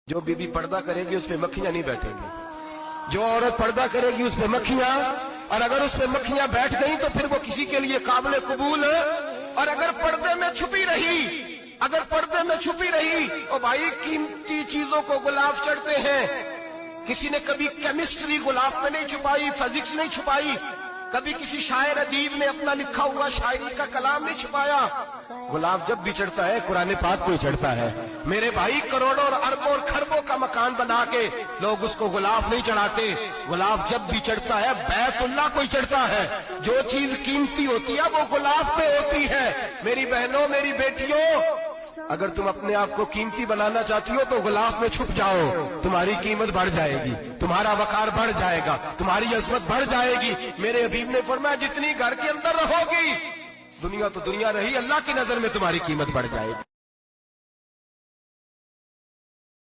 जो बीबी पर्दा करेगी उस पे मक्खियां नहीं बैठेंगी, जो औरत पर्दा करेगी उस पे मक्खियां, और अगर उस पे मक्खियां बैठ गई तो फिर वो किसी के लिए काबिल कबूल है। और अगर पर्दे में छुपी रही तो भाई कीमती चीजों को गुलाब चढ़ते हैं। किसी ने कभी केमिस्ट्री गुलाब पे नहीं छुपाई, फिजिक्स नहीं छुपाई, कभी किसी शायर अदीब ने अपना लिखा हुआ शायरी का कलाम नहीं छुपाया। गुलाब जब भी चढ़ता है कुरान पाक को ही चढ़ता है। मेरे भाई करोड़ों और अरबों और खरबों का मकान बना के लोग उसको गुलाब नहीं चढ़ाते। गुलाब जब भी चढ़ता है बैतुल्लाह को ही चढ़ता है। जो चीज कीमती होती है वो गुलाब पे होती है। मेरी बहनों, मेरी बेटियों, अगर तुम अपने आप को कीमती बनाना चाहती हो तो गुलाब में छुप जाओ, तुम्हारी कीमत बढ़ जाएगी, तुम्हारा वकार बढ़ जाएगा, तुम्हारी अजमत बढ़ जाएगी। मेरे हबीब ने फरमाया जितनी घर के अंदर रहोगी, दुनिया तो दुनिया रही, अल्लाह की नजर में तुम्हारी कीमत बढ़ जाएगी।